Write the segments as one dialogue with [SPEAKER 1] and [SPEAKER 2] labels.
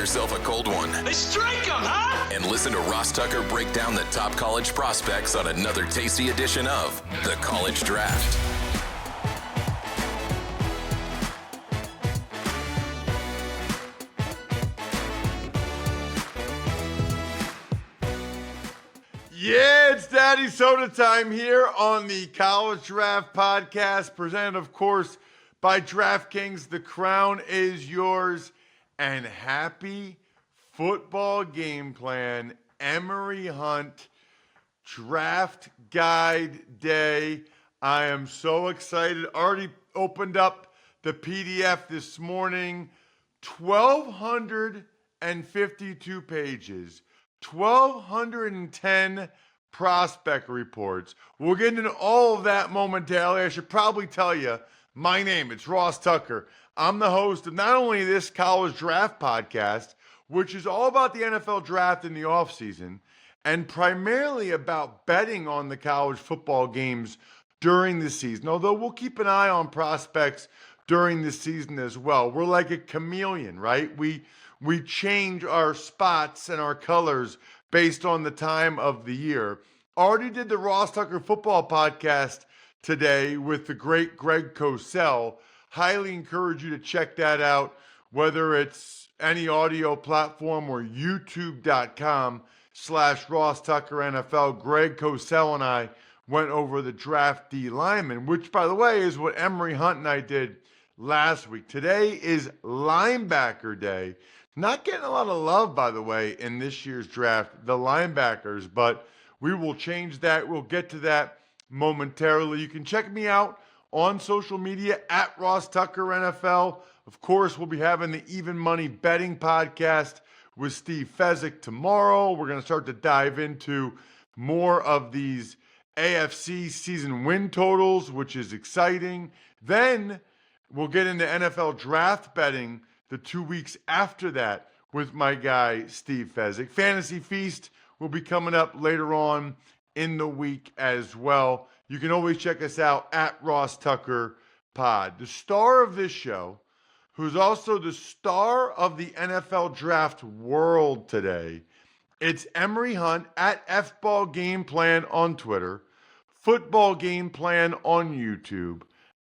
[SPEAKER 1] yourself a cold one.
[SPEAKER 2] They strike 'em, huh?
[SPEAKER 1] And listen to Ross Tucker break down the top college prospects on another tasty edition of The College Draft.
[SPEAKER 3] Yeah, it's Daddy Soda time here on the College Draft Podcast, presented, of course, by DraftKings. The crown is yours. And happy football game plan, Emory Hunt Draft Guide Day. I am so excited. Already opened up the PDF this morning. 1,252 pages. 1,210 prospect reports. We'll get into all of that momentarily. I should probably tell you my name. It's Ross Tucker. I'm the host of not only this college draft podcast, which is all about the NFL draft in the offseason, and primarily about betting on the college football games during the season, although we'll keep an eye on prospects during the season as well. We're like a chameleon, right? We change our spots and our colors based on the time of the year. Already did the Ross Tucker Football Podcast today with the great Greg Cosell. Highly encourage you to check that out, whether it's any audio platform or youtube.com/Ross Tucker NFL. Greg Cosell and I went over the draft D lineman, which, by the way, is what Emory Hunt and I did last week. Today is linebacker day. Not getting a lot of love, by the way, in this year's draft, the linebackers, but we will change that. We'll get to that momentarily. You can check me out on social media at Ross Tucker NFL. Of course, we'll be having the Even Money Betting Podcast with Steve Fezzik tomorrow. We're going to start to dive into more of these AFC season win totals, which is exciting. Then we'll get into NFL draft betting the 2 weeks after that with my guy, Steve Fezzik. Fantasy Feast will be coming up later on in the week as well. You can always check us out at Ross Tucker Pod. The star of this show, who's also the star of the NFL draft world today, it's Emory Hunt at F-Ball Game Plan on Twitter, Football Game Plan on YouTube,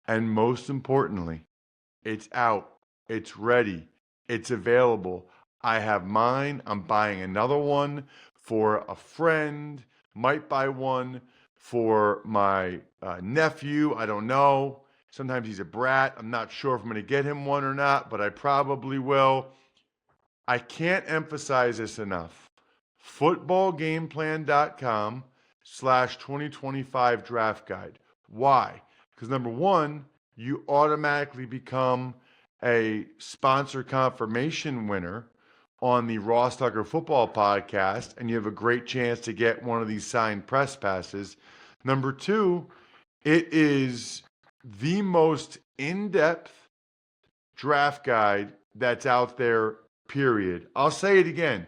[SPEAKER 3] and most importantly, it's out. It's ready. It's available. I have mine. I'm buying another one for a friend. Might buy one for my nephew. I don't know. Sometimes he's a brat. I'm not sure if I'm going to get him one or not, but I probably will. I can't emphasize this enough. Footballgameplan.com/2025 draft guide. Why? Because number one, you automatically become a sponsor confirmation winner on the Ross Tucker Football Podcast, and you have a great chance to get one of these signed press passes. Number two, it is the most in-depth draft guide that's out there, period. I'll say it again.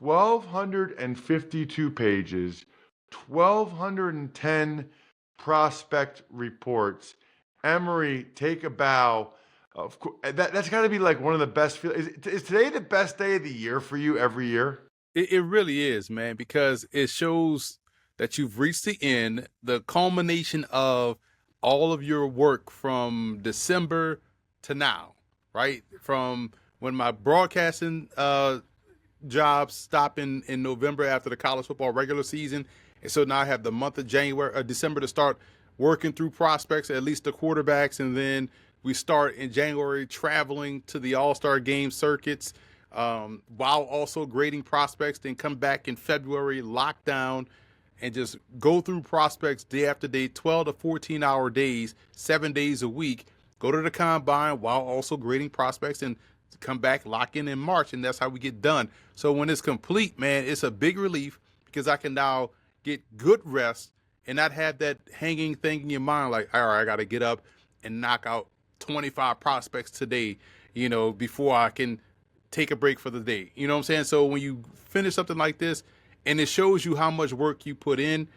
[SPEAKER 3] 1,252 pages, 1,210 prospect reports. Emory, take a bow. Of course, that's got to be like one of the best. Is today the best day of the year for you every year?
[SPEAKER 4] It really is, man, because it shows that you've reached the end, the culmination of all of your work from December to now, right? From when my broadcasting job stopped in November after the college football regular season. And so now I have the month of December to start working through prospects, at least the quarterbacks, and then we start in January traveling to the All-Star game circuits while also grading prospects, then come back in February, lock down, and just go through prospects day after day, 12 to 14-hour days, 7 days a week, go to the combine while also grading prospects and come back, lock in March, and that's how we get done. So when it's complete, man, it's a big relief because I can now get good rest and not have that hanging thing in your mind like, all right, I got to get up and knock out 25 prospects today, before I can take a break for the day. You know what I'm saying? So when you finish something like this and it shows you how much work you put in,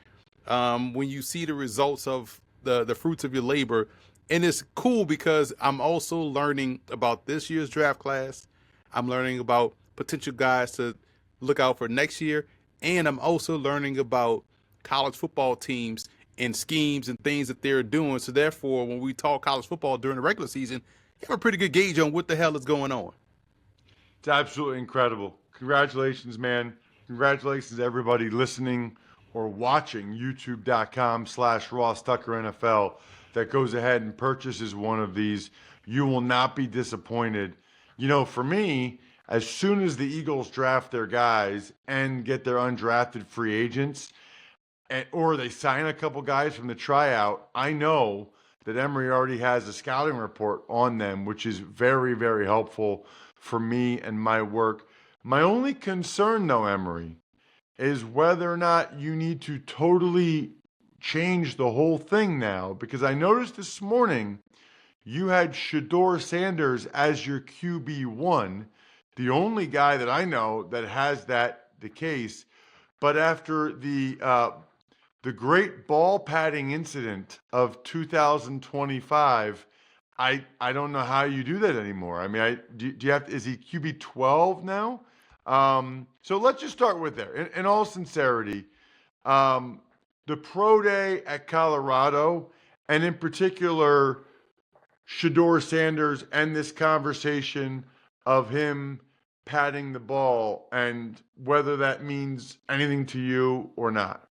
[SPEAKER 4] when you see the results of the fruits of your labor, and it's cool because I'm also learning about this year's draft class. I'm learning about potential guys to look out for next year. And I'm also learning about college football teams and schemes and things that they're doing. So therefore, when we talk college football during the regular season, you have a pretty good gauge on what the hell is going on.
[SPEAKER 3] It's absolutely incredible. Congratulations, man. Congratulations to everybody listening or watching youtube.com/Ross Tucker NFL that goes ahead and purchases one of these. You will not be disappointed. You know, for me, as soon as the Eagles draft their guys and get their undrafted free agents, or they sign a couple guys from the tryout, I know that Emory already has a scouting report on them, which is very, very helpful for me and my work. My only concern, though, Emory, is whether or not you need to totally change the whole thing now, because I noticed this morning you had Shedeur Sanders as your QB1, the only guy that I know that has that the case. But after the great ball padding incident of 2025, I don't know how you do that anymore. I mean, do you have, is he QB 12 now? So let's just start with there. In all sincerity, the pro day at Colorado, and in particular, Shedeur Sanders and this conversation of him patting the ball, and whether that means anything to you or not.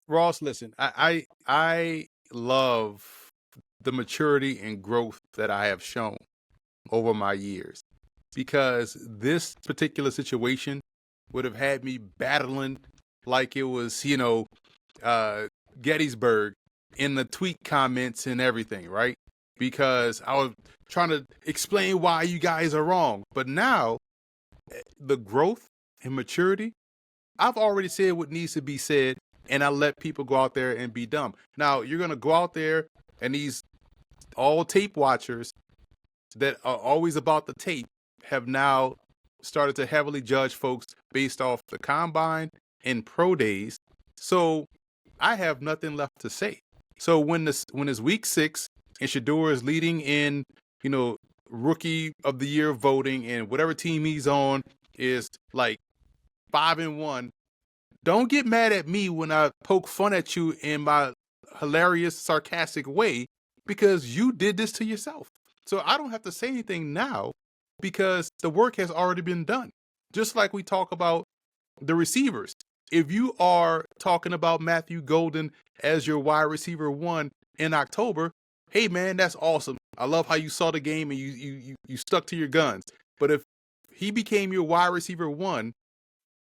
[SPEAKER 4] Ross, listen, I love the maturity and growth that I have shown over my years, because this particular situation would have had me battling like it was, Gettysburg in the tweet comments and everything, right? Because I was trying to explain why you guys are wrong. But now, the growth and maturity, I've already said what needs to be said, and I let people go out there and be dumb. Now, you're going to go out there, and these all tape watchers that are always about the tape have now started to heavily judge folks based off the combine and pro days. So I have nothing left to say. So when it's week 6 and Shedeur is leading in, rookie of the year voting, and whatever team he's on is like 5-1, don't get mad at me when I poke fun at you in my hilarious, sarcastic way, because you did this to yourself. So I don't have to say anything now because the work has already been done. Just like we talk about the receivers. If you are talking about Matthew Golden as your wide receiver 1 in October, hey man, that's awesome. I love how you saw the game and you stuck to your guns. But if he became your wide receiver 1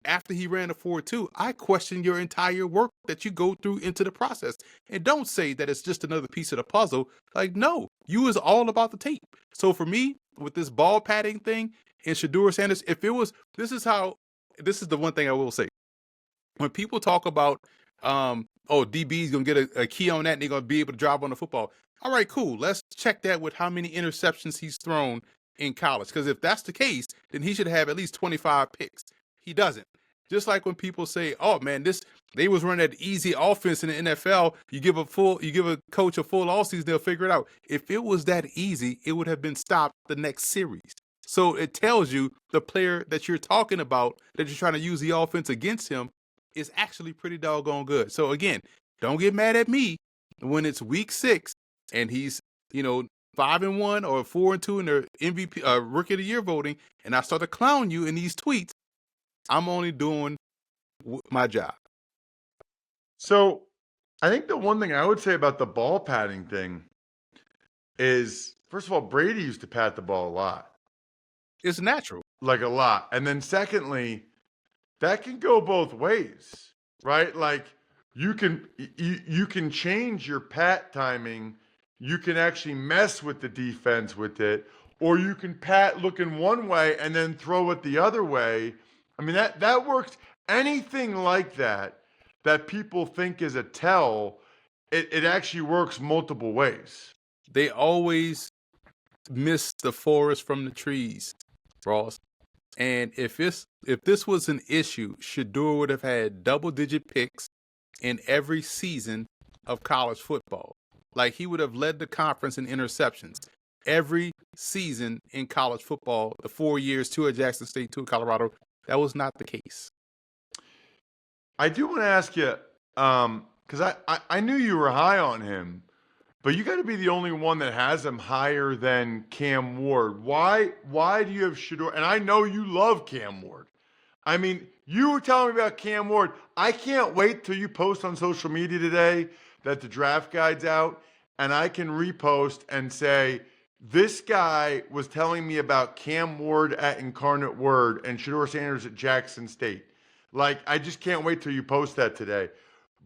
[SPEAKER 4] after he ran a 4.2, I question your entire work that you go through into the process. And don't say that it's just another piece of the puzzle. Like, no, you is all about the tape. So for me, with this ball padding thing and Shedeur Sanders, this is the one thing I will say. When people talk about, DB's going to get a key on that and they're going to be able to drive on the football. All right, cool. Let's check that with how many interceptions he's thrown in college. Because if that's the case, then he should have at least 25 picks. He doesn't. Just like when people say, "Oh man, they was running that easy offense in the NFL." You give a coach a full offseason, they'll figure it out. If it was that easy, it would have been stopped the next series. So it tells you the player that you're talking about, that you're trying to use the offense against him, is actually pretty doggone good. So again, don't get mad at me when it's week 6 and he's 5-1 or 4-2 in their MVP rookie of the year voting, and I start to clown you in these tweets. I'm only doing my job.
[SPEAKER 3] So I think the one thing I would say about the ball patting thing is, first of all, Brady used to pat the ball a lot.
[SPEAKER 4] It's natural.
[SPEAKER 3] Like a lot. And then secondly, that can go both ways, right? Like you can change your pat timing. You can actually mess with the defense with it, or you can pat looking one way and then throw it the other way. I mean, that works. Anything like that people think is a tell, it actually works multiple ways.
[SPEAKER 4] They always miss the forest from the trees, Ross. And if this was an issue, Shedeur would have had double-digit picks in every season of college football. Like, he would have led the conference in interceptions. every season in college football, the 4 years, 2 at Jackson State, 2 at Colorado. That was not the case.
[SPEAKER 3] I do want to ask you, because I knew you were high on him, but you got to be the only one that has him higher than Cam Ward. Why do you have Shedeur? And I know you love Cam Ward. I mean, you were telling me about Cam Ward. I can't wait till you post on social media today that the draft guide's out, and I can repost and say, this guy was telling me about Cam Ward at Incarnate Word and Shedeur Sanders at Jackson State. Like, I just can't wait till you post that today.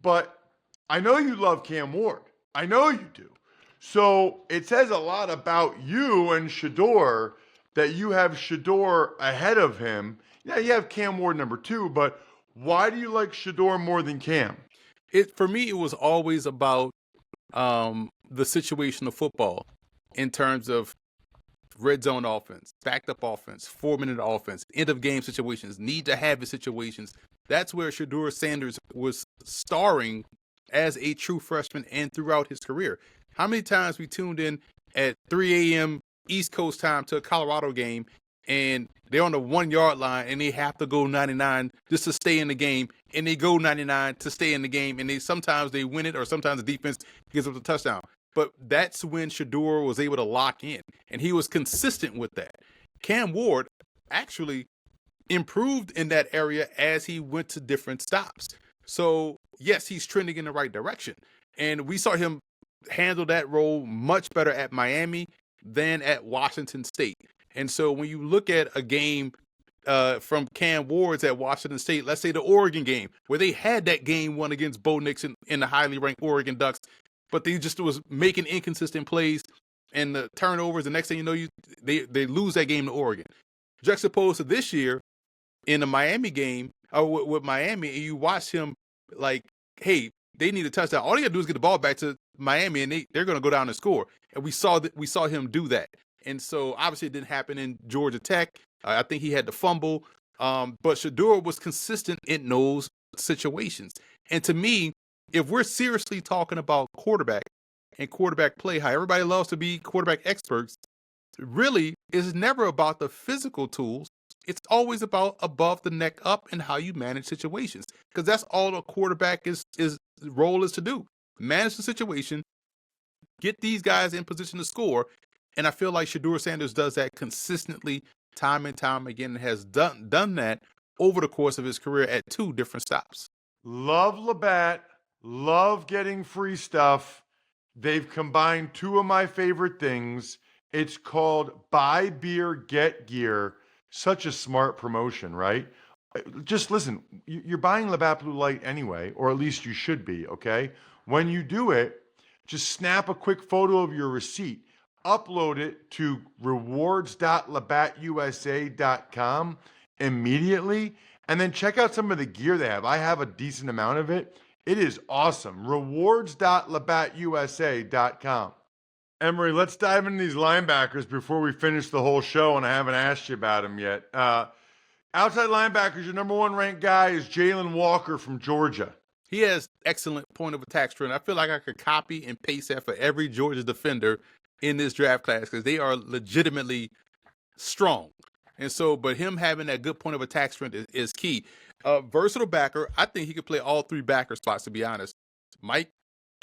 [SPEAKER 3] But I know you love Cam Ward. I know you do. So it says a lot about you and Shedeur that you have Shedeur ahead of him. Yeah, you have Cam Ward number 2, but why do you like Shedeur more than Cam?
[SPEAKER 4] For me, it was always about the situation of football in terms of red zone offense, backed up offense, 4-minute offense, end of game situations, need to have it situations. That's where Shedeur Sanders was starring as a true freshman and throughout his career. How many times we tuned in at 3 a.m. East Coast time to a Colorado game and they're on the 1 yard line and they have to go 99 just to stay in the game, and they go 99 to stay in the game, and sometimes they win it, or sometimes the defense gives up the touchdown. But that's when Shedeur was able to lock in, and he was consistent with that. Cam Ward actually improved in that area as he went to different stops. So yes, he's trending in the right direction, and we saw him handle that role much better at Miami than at Washington State. And so when you look at a game from Cam Ward's at Washington State, let's say the Oregon game, where they had that game won against Bo Nix in the highly ranked Oregon Ducks, but they just was making inconsistent plays and the turnovers. The next thing you know, they lose that game to Oregon. Juxtaposed to this year in the Miami game, or with Miami, and you watch him like, hey, they need a touchdown. All they got to do is get the ball back to Miami, and they're going to go down and score. And we saw him do that. And so obviously it didn't happen in Georgia Tech. I think he had to fumble. But Shedeur was consistent in those situations. And to me, if we're seriously talking about quarterback and quarterback play, how everybody loves to be quarterback experts, really is never about the physical tools. It's always about above the neck up and how you manage situations. Because that's all a quarterback is role is to do. Manage the situation, get these guys in position to score. And I feel like Shedeur Sanders does that consistently time and time again, and has done that over the course of his career at 2 different stops.
[SPEAKER 3] Love Labatt. Love getting free stuff. They've combined 2 of my favorite things. It's called Buy Beer, Get Gear. Such a smart promotion, right? Just listen, you're buying Labatt Blue Light anyway, or at least you should be, okay? When you do it, just snap a quick photo of your receipt. Upload it to rewards.labattusa.com immediately, and then check out some of the gear they have. I have a decent amount of it. It is awesome. Rewards.labattusa.com. Emory, let's dive into these linebackers before we finish the whole show, and I haven't asked you about them yet. Outside linebackers, your number 1 ranked guy is Jalon Walker from Georgia.
[SPEAKER 4] He has excellent point of attack strength. I feel like I could copy and paste that for every Georgia defender in this draft class, because they are legitimately strong. And so, but him having that good point of attack strength is key. Versatile backer. I think he could play all 3 backer spots, to be honest. Mike,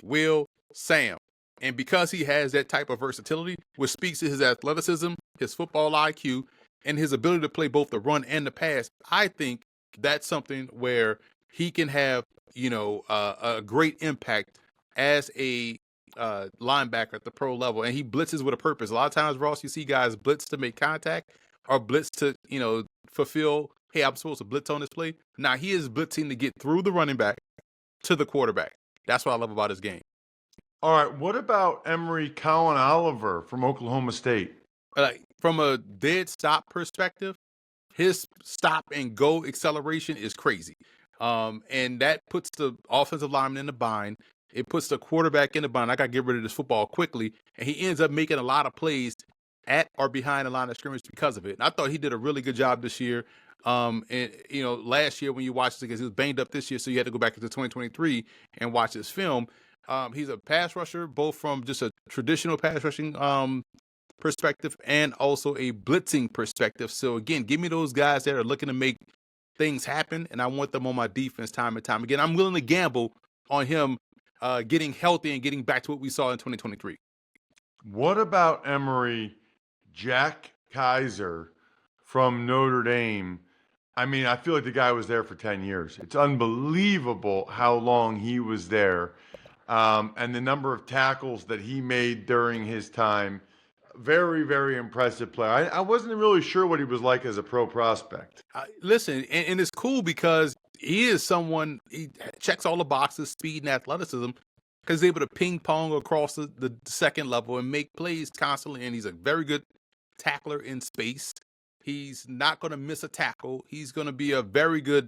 [SPEAKER 4] Will, Sam. And because he has that type of versatility, which speaks to his athleticism, his football IQ, and his ability to play both the run and the pass, I think that's something where he can have, a great impact as a linebacker at the pro level. And he blitzes with a purpose. A lot of times, Ross, you see guys blitz to make contact or blitz to, fulfill, hey, I'm supposed to blitz on this play. Now he is blitzing to get through the running back to the quarterback. That's what I love about his game.
[SPEAKER 3] All right, what about Emory Collin Oliver from Oklahoma State?
[SPEAKER 4] From a dead stop perspective, his stop and go acceleration is crazy. And that puts the offensive lineman in the bind. It puts the quarterback in the bind. I got to get rid of this football quickly. And he ends up making a lot of plays at or behind the line of scrimmage because of it. And I thought he did a really good job this year. And, last year when you watched it, because he was banged up this year, so you had to go back into 2023 and watch his film. He's a pass rusher, both from just a traditional pass rushing perspective and also a blitzing perspective. So again, give me those guys that are looking to make things happen, and I want them on my defense time and time again. I'm willing to gamble on him getting healthy and getting back to what we saw in 2023.
[SPEAKER 3] What about Emory, Jack Kiser from Notre Dame? I mean, I feel like the guy was there for 10 years. It's unbelievable how long he was there. And the number of tackles that he made during his time. Very, very impressive player. I wasn't really sure what he was like as a pro prospect.
[SPEAKER 4] Listen, and it's cool because he is someone, he checks all the boxes, speed and athleticism, because he's able to ping pong across the second level and make plays constantly. And he's a very good tackler in space. He's not going to miss a tackle. He's going to be a very good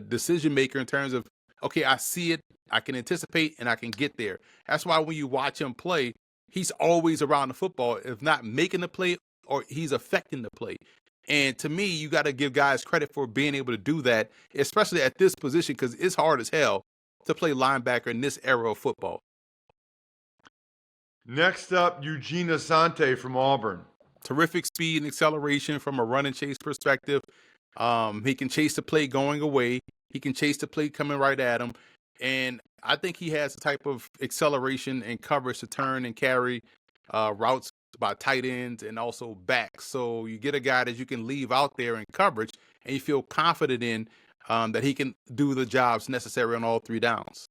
[SPEAKER 4] decision maker in terms of, okay, I see it, I can anticipate, and I can get there. That's why when you watch him play, he's always around the football, if not making the play, or he's affecting the play. And to me, you got to give guys credit for being able to do that, especially at this position, because it's hard as hell to play linebacker in this era of football.
[SPEAKER 3] Next up, Eugene Asante from Auburn.
[SPEAKER 4] Terrific speed and acceleration from a run and chase perspective. He can chase the play going away. He can chase the play coming right at him. And I think he has a type of acceleration and coverage to turn and carry routes by tight ends and also backs. So you get a guy that you can leave out there in coverage and you feel confident in that he can do the jobs necessary on all three downs.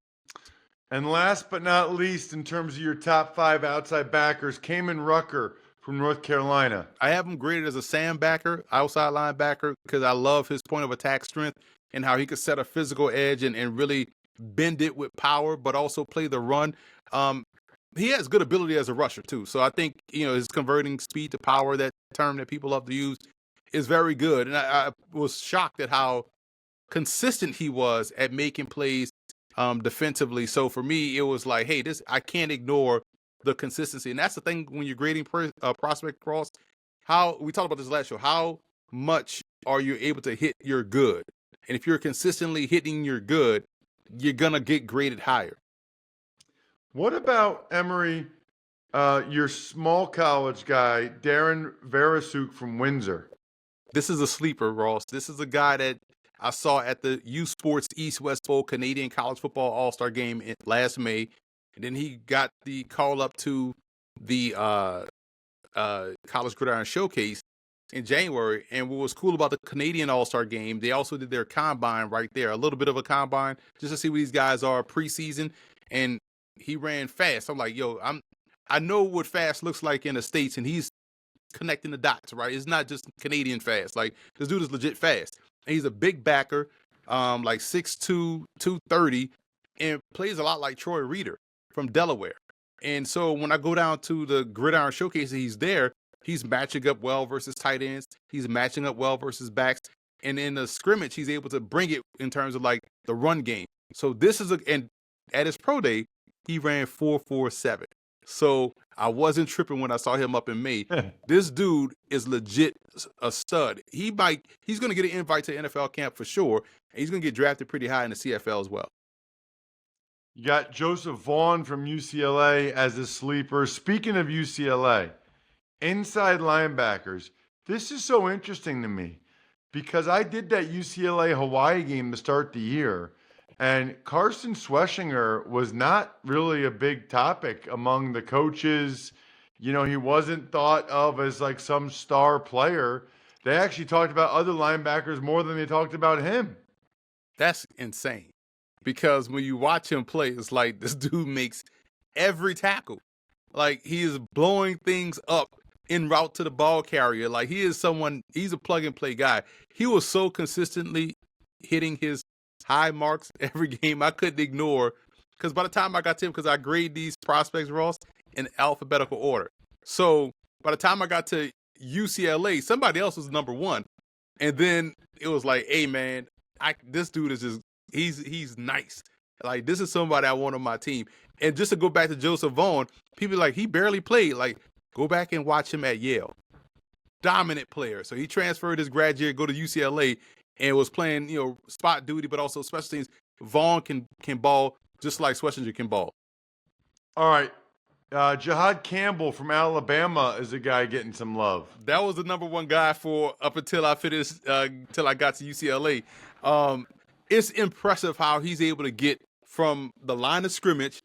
[SPEAKER 3] And last but not least, in terms of your top 5 outside backers, Kaimon Rucker from North Carolina.
[SPEAKER 4] I have him graded as a Sam backer, outside linebacker, because I love his point of attack strength and how he could set a physical edge and really bend it with power, but also play the run. He has good ability as a rusher too. So I think, his converting speed to power, that term that people love to use, is very good. And I was shocked at how consistent he was at making plays defensively. So for me, it was like, hey, I can't ignore the consistency. And that's the thing when you're grading prospect across. How we talked about this last show, how much are you able to hit your good? And if you're consistently hitting your good, you're going to get graded higher.
[SPEAKER 3] What about Emory, your small college guy, Darren Verasuk from Windsor?
[SPEAKER 4] This is a sleeper, Ross. This is a guy that I saw at the U Sports East-West Bowl Canadian College Football All-Star Game last May. And then he got the call up to the College Gridiron Showcase in January. And what was cool about the Canadian All-Star Game, they also did their combine right there, a little bit of a combine, just to see what these guys are preseason. And he ran fast. I'm like, I know what fast looks like in the States, and he's connecting the dots, right? It's not just Canadian fast. Like, this dude is legit fast. And he's a big backer, like 6'2", 230, and plays a lot like Troy Reeder from Delaware. And so when I go down to the Gridiron Showcase, he's there. He's matching up well versus tight ends. He's matching up well versus backs. And in the scrimmage, he's able to bring it in terms of like the run game. So this is and at his pro day, he ran 4.47. So I wasn't tripping when I saw him up in May. This dude is legit a stud. He's going to get an invite to NFL camp for sure. And he's going to get drafted pretty high in the CFL as well.
[SPEAKER 3] You got Joseph Vaughn from UCLA as a sleeper. Speaking of UCLA, inside linebackers, this is so interesting to me because I did that UCLA Hawaii game to start the year, and Carson Schwesinger was not really a big topic among the coaches. He wasn't thought of as like some star player. They actually talked about other linebackers more than they talked about him.
[SPEAKER 4] That's insane. Because when you watch him play, it's like this dude makes every tackle. Like, he is blowing things up en route to the ball carrier. Like, he's a plug-and-play guy. He was so consistently hitting his high marks every game I couldn't ignore. Because by the time I got to him, because I grade these prospects, Ross, in alphabetical order. So by the time I got to UCLA, somebody else was number one. And then it was like, hey, man, this dude is just, he's nice. Like, this is somebody I want on my team. And just to go back to Joseph Vaughn, people like, he barely played. Like, go back and watch him at Yale. Dominant player. So he transferred his grad year, go to UCLA, and was playing, spot duty, but also special teams. Vaughn can ball just like Schwesinger can ball.
[SPEAKER 3] All right. Jihaad Campbell from Alabama is a guy getting some love.
[SPEAKER 4] That was the number one guy for up until I finished, until I got to UCLA. It's impressive how he's able to get from the line of scrimmage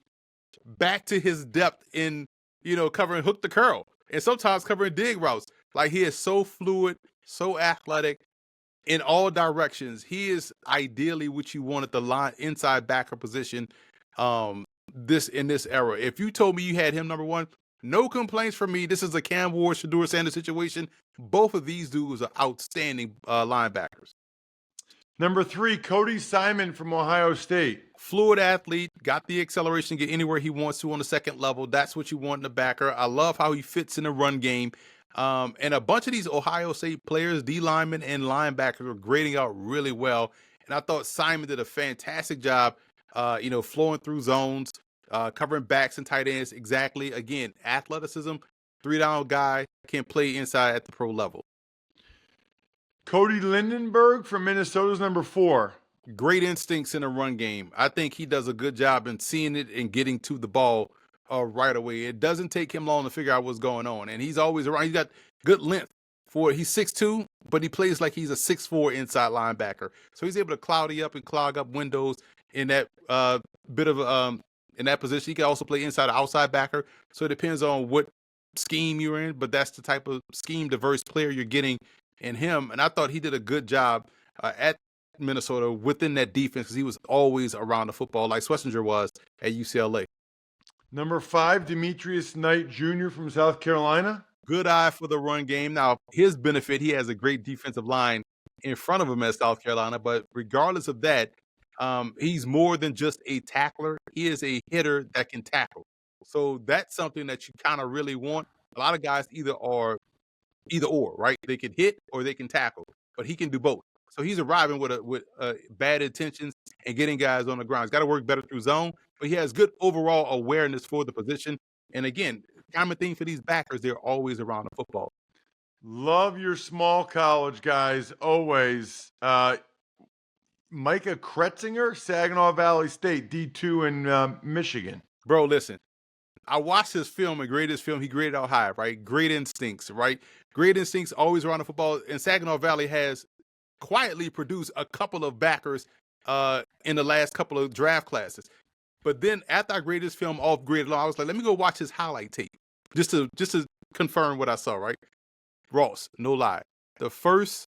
[SPEAKER 4] back to his depth in, covering hook to curl and sometimes covering dig routes. Like, he is so fluid, so athletic in all directions. He is ideally what you want at the line inside backer position. This era. If you told me you had him number one, no complaints from me. This is a Campbell or Shedeur Sanders situation. Both of these dudes are outstanding linebackers.
[SPEAKER 3] Number 3, Cody Simon from Ohio State.
[SPEAKER 4] Fluid athlete, got the acceleration, get anywhere he wants to on the second level. That's what you want in a backer. I love how he fits in the run game. And a bunch of these Ohio State players, D linemen and linebackers, are grading out really well. And I thought Simon did a fantastic job, flowing through zones, covering backs and tight ends. Exactly. Again, athleticism, 3-down guy, can play inside at the pro level.
[SPEAKER 3] Cody Lindenberg from Minnesota's number 4.
[SPEAKER 4] Great instincts in the run game. I think he does a good job in seeing it and getting to the ball right away. It doesn't take him long to figure out what's going on. And he's always around. He's got good length he's 6'2", but he plays like he's a 6'4" inside linebacker. So he's able to cloudy up and clog up windows in that in that position. He can also play inside or outside backer. So it depends on what scheme you're in, but that's the type of scheme diverse player you're getting in him. And I thought he did a good job at Minnesota within that defense, because he was always around the football like Schwesinger was at UCLA.
[SPEAKER 3] Number 5, Demetrius Knight Jr. from South Carolina.
[SPEAKER 4] Good eye for the run game. Now, his benefit, he has a great defensive line in front of him at South Carolina, but regardless of that, he's more than just a tackler. He is a hitter that can tackle. So that's something that you kind of really want. A lot of guys either or, right? They can hit or they can tackle, but he can do both. So he's arriving with bad intentions and getting guys on the ground. He's got to work better through zone, but he has good overall awareness for the position. And again, common thing for these backers, they're always around the football.
[SPEAKER 3] Love your small college guys, always. Micah Cretsinger, Saginaw Valley State, D2 in Michigan.
[SPEAKER 4] Bro, listen. I watched his film and graded his film. He graded out high, right? Great instincts, right? Great instincts, always around the football. And Saginaw Valley has quietly produced a couple of backers in the last couple of draft classes. But then after I graded his film off graded low, I was like, let me go watch his highlight tape just to confirm what I saw, right? Ross, no lie. The first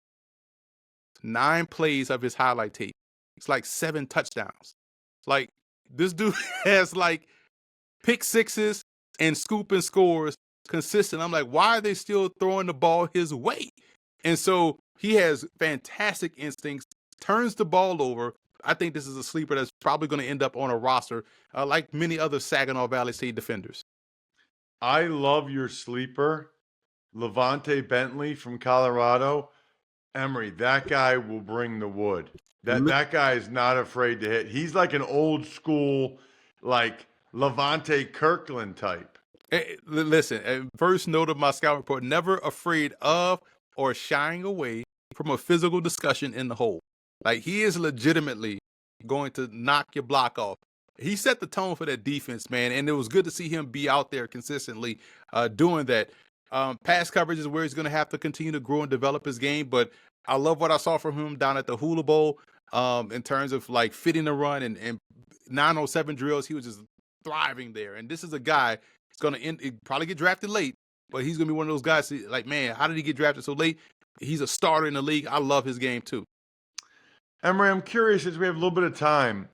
[SPEAKER 4] 9 plays of his highlight tape, it's like 7 touchdowns. Like, this dude has like pick sixes and scoop and scores consistent. I'm like, why are they still throwing the ball his way? And so he has fantastic instincts, turns the ball over. I think this is a sleeper that's probably going to end up on a roster like many other Saginaw Valley State defenders.
[SPEAKER 3] I love your sleeper, LaVonta Bentley from Colorado. Emory, that guy will bring the wood. That guy is not afraid to hit. He's like an old school, like Levante Kirkland type.
[SPEAKER 4] Hey, listen, first note of my scout report, never afraid of or shying away from a physical discussion in the hole. Like, he is legitimately going to knock your block off. He set the tone for that defense, man, and it was good to see him be out there consistently doing that. Pass coverage is where he's going to have to continue to grow and develop his game, but I love what I saw from him down at the Hula Bowl in terms of like fitting the run and 907 drills. He was just thriving there. And this is a guy that's going to probably get drafted late, but he's going to be one of those guys like, man, how did he get drafted so late? He's a starter in the league. I love his game too.
[SPEAKER 3] Emory, I'm curious, since we have a little bit of time,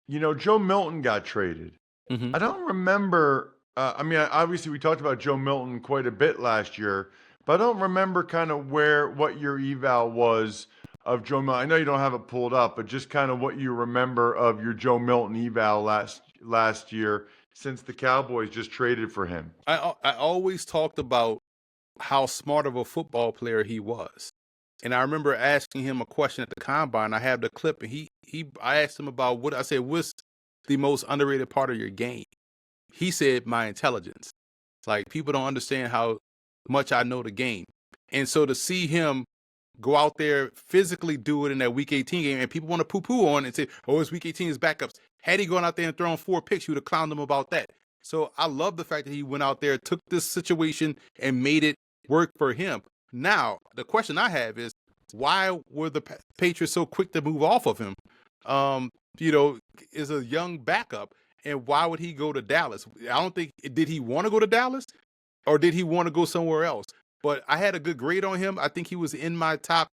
[SPEAKER 3] Joe Milton got traded.
[SPEAKER 4] Mm-hmm.
[SPEAKER 3] I don't remember, obviously we talked about Joe Milton quite a bit last year, but I don't remember kind of what your eval was of Joe Milton. I know you don't have it pulled up, but just kind of what you remember of your Joe Milton eval last year since the Cowboys just traded for him.
[SPEAKER 4] I always talked about how smart of a football player he was. And I remember asking him a question at the combine. I have the clip, and I asked him about what's the most underrated part of your game? He said, my intelligence. Like, people don't understand how much I know the game. And so to see him go out there, physically do it in that Week 18 game, and people want to poo-poo on it and say, oh, it's Week 18, his backups. Had he gone out there and thrown 4 picks, you would have clowned him about that. So I love the fact that he went out there, took this situation, and made it work for him. Now, the question I have is, why were the Patriots so quick to move off of him? Is a young backup, and why would he go to Dallas? I don't think, did he want to go to Dallas, or did he want to go somewhere else? But I had a good grade on him. I think he was in my top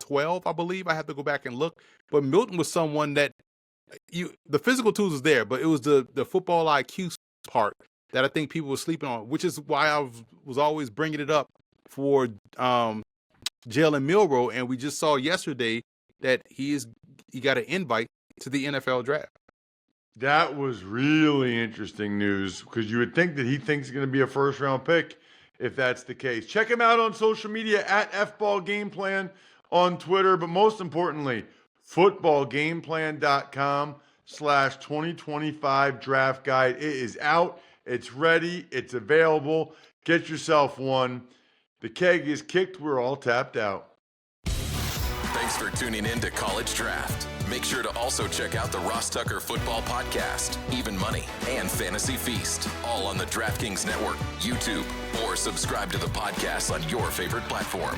[SPEAKER 4] 12, I believe. I have to go back and look. But Milton was someone that the physical tools was there, but it was the football IQ part that I think people were sleeping on, which is why I was always bringing it up for Jalen Milroe. And we just saw yesterday that he got an invite to the NFL draft.
[SPEAKER 3] That was really interesting news, because you would think that he thinks he's going to be a first-round pick if that's the case. Check him out on social media at FBallGamePlan on Twitter, but most importantly, footballgameplan.com/2025 draft guide. It is out. It's ready. It's available. Get yourself one. The keg is kicked. We're all tapped out.
[SPEAKER 1] Thanks for tuning in to College Draft. Make sure to also check out the Ross Tucker Football Podcast, Even Money, and Fantasy Feast, all on the DraftKings Network, YouTube, or subscribe to the podcast on your favorite platform.